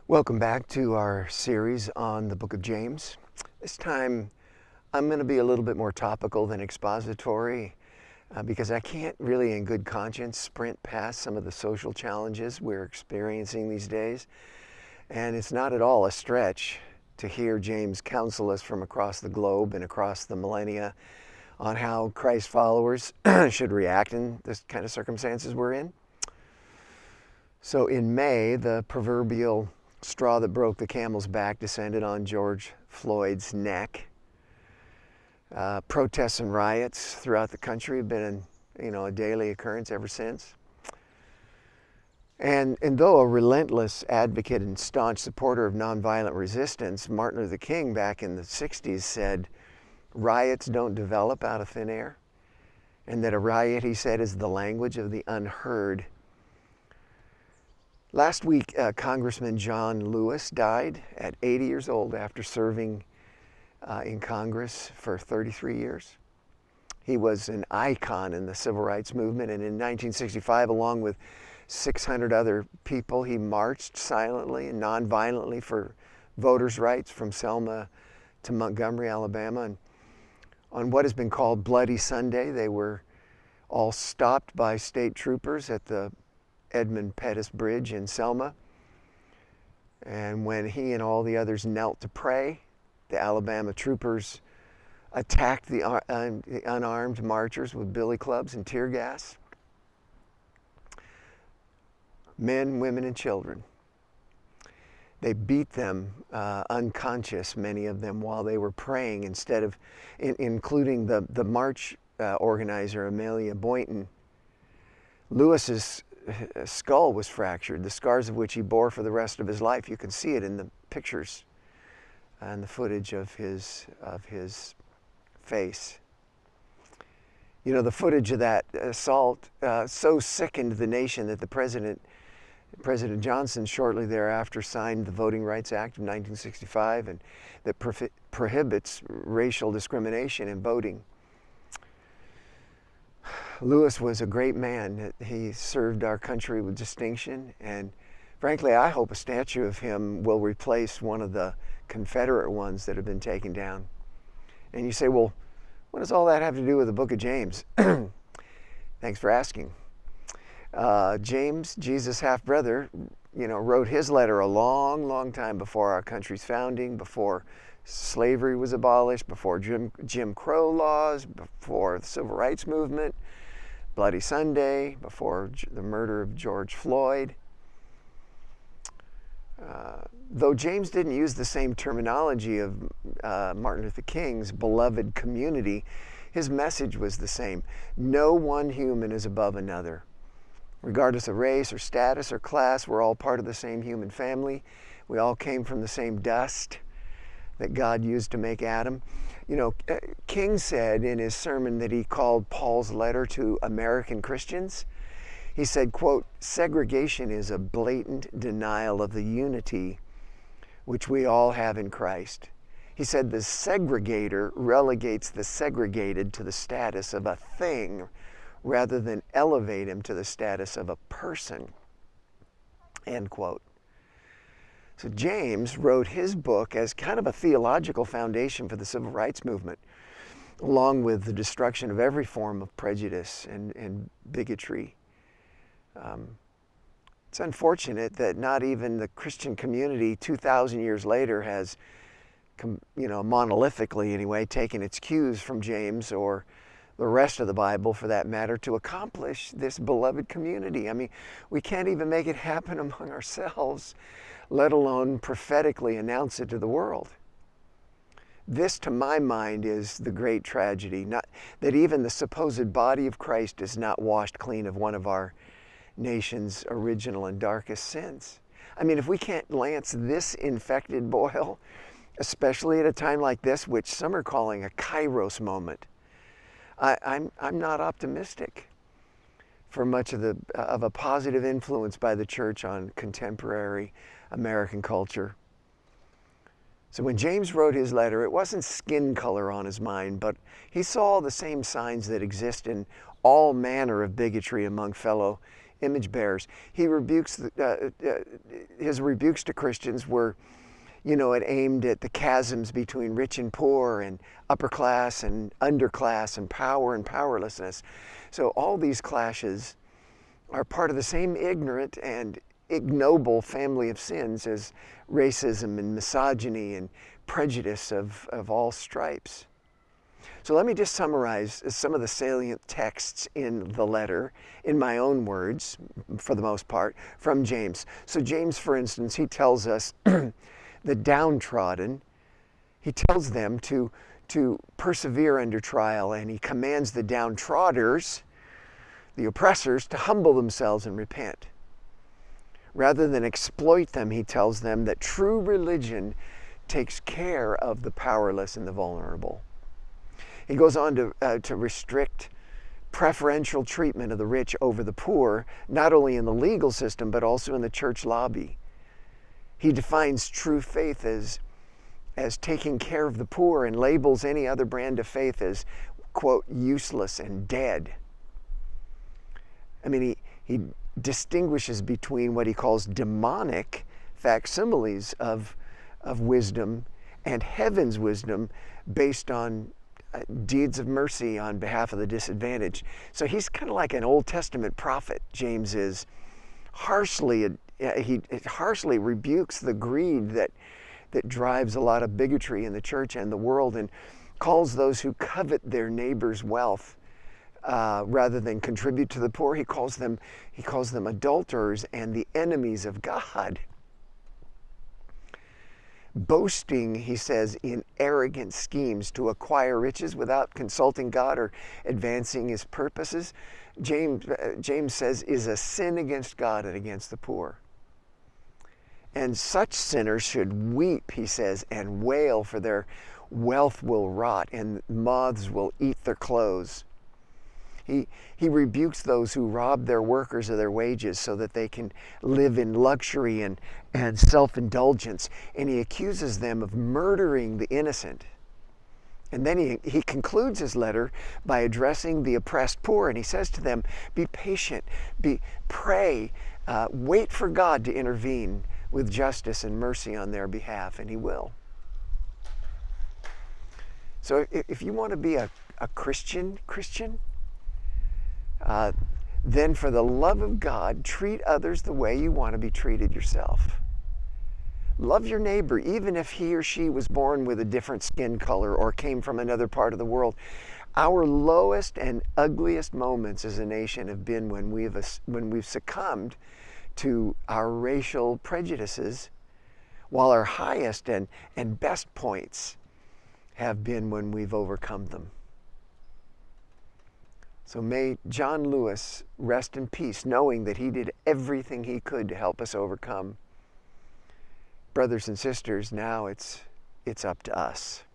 Welcome back to our series on the book of James. This time I'm going to be a little bit more topical than expository because I can't really in good conscience sprint past some of the social challenges we're experiencing these days. And it's not at all a stretch to hear James counsel us from across the globe and across the millennia on how Christ followers should react in this kind of circumstances we're in. So in May, the proverbial straw that broke the camel's back descended on George Floyd's neck. Protests and riots throughout the country have been a daily occurrence ever since. And though a relentless advocate and staunch supporter of nonviolent resistance, Martin Luther King back in the 60s said, riots don't develop out of thin air, and that a riot, he said, is the language of the unheard. Last week, Congressman John Lewis died at 80 years old after serving in Congress for 33 years. He was an icon in the civil rights movement, and in 1965, along with 600 other people, he marched silently and nonviolently for voters' rights from Selma to Montgomery, Alabama. And on what has been called Bloody Sunday, they were all stopped by state troopers at the Edmund Pettus Bridge in Selma. And when he and all the others knelt to pray, the Alabama troopers attacked the unarmed marchers with billy clubs and tear gas. Men, women, and children. They beat them unconscious, many of them, while they were praying, instead of, including the march organizer, Amelia Boynton. Lewis's skull was fractured, the scars of which he bore for the rest of his life. You can see it in the pictures and the footage of his face. You know, the footage of that assault so sickened the nation that President Johnson shortly thereafter signed the Voting Rights Act of 1965, and that prohibits racial discrimination in voting. Lewis was a great man. He served our country with distinction, and frankly, I hope a statue of him will replace one of the Confederate ones that have been taken down. And you say, well, what does all that have to do with the book of James? Thanks for asking. James, Jesus' half-brother, wrote his letter a long, long time before our country's founding, before slavery was abolished, before Jim Crow laws, before the Civil Rights Movement, Bloody Sunday, before the murder of George Floyd. Though James didn't use the same terminology of Martin Luther King's beloved community, his message was the same. No one human is above another. Regardless of race or status or class, we're all part of the same human family. We all came from the same dust that God used to make Adam. King said in his sermon that he called Paul's letter to American Christians, he said, quote, segregation is a blatant denial of the unity which we all have in Christ. He said the segregator relegates the segregated to the status of a thing rather than elevate him to the status of a person, end quote. So James wrote his book as kind of a theological foundation for the civil rights movement, along with the destruction of every form of prejudice and bigotry. It's unfortunate that not even the Christian community 2,000 years later has, monolithically anyway, taken its cues from James or the rest of the Bible, for that matter, to accomplish this beloved community. I mean, we can't even make it happen among ourselves, let alone prophetically announce it to the world. This, to my mind, is the great tragedy, not that even the supposed body of Christ is not washed clean of one of our nation's original and darkest sins. I mean, if we can't lance this infected boil, especially at a time like this, which some are calling a Kairos moment, I'm not optimistic for much of a positive influence by the church on contemporary American culture. So when James wrote his letter, it wasn't skin color on his mind, but he saw the same signs that exist in all manner of bigotry among fellow image bearers. He rebukes his rebukes to Christians were, it aimed at the chasms between rich and poor, and upper class and underclass, and power and powerlessness. So all these clashes are part of the same ignorant and ignoble family of sins as racism and misogyny and prejudice of all stripes. So let me just summarize some of the salient texts in the letter, in my own words, for the most part, from James. So James, for instance, he tells us the downtrodden, he tells them to persevere under trial, and he commands the downtrodders, the oppressors, to humble themselves and repent. Rather than exploit them, he tells them that true religion takes care of the powerless and the vulnerable. He goes on to restrict preferential treatment of the rich over the poor, not only in the legal system, but also in the church lobby. He defines true faith as taking care of the poor, and labels any other brand of faith as, quote, useless and dead. I mean, he distinguishes between what he calls demonic facsimiles of wisdom and heaven's wisdom based on deeds of mercy on behalf of the disadvantaged. So he's kind of like an Old Testament prophet. James is he harshly rebukes the greed that drives a lot of bigotry in the church and the world, and calls those who covet their neighbor's wealth rather than contribute to the poor. He calls them adulterers and the enemies of God. Boasting, he says, in arrogant schemes to acquire riches without consulting God or advancing his purposes, James says, is a sin against God and against the poor. And such sinners should weep, he says, and wail, for their wealth will rot and moths will eat their clothes. He rebukes those who rob their workers of their wages so that they can live in luxury and self-indulgence. And he accuses them of murdering the innocent. And then he concludes his letter by addressing the oppressed poor. And he says to them, be patient, pray, wait for God to intervene with justice and mercy on their behalf, and he will. So if you want to be a Christian, then for the love of God, treat others the way you want to be treated yourself. Love your neighbor, even if he or she was born with a different skin color or came from another part of the world. Our lowest and ugliest moments as a nation have been when we've succumbed to our racial prejudices, while our highest and best points have been when we've overcome them. So may John Lewis rest in peace, knowing that he did everything he could to help us overcome. Brothers and sisters, now it's up to us.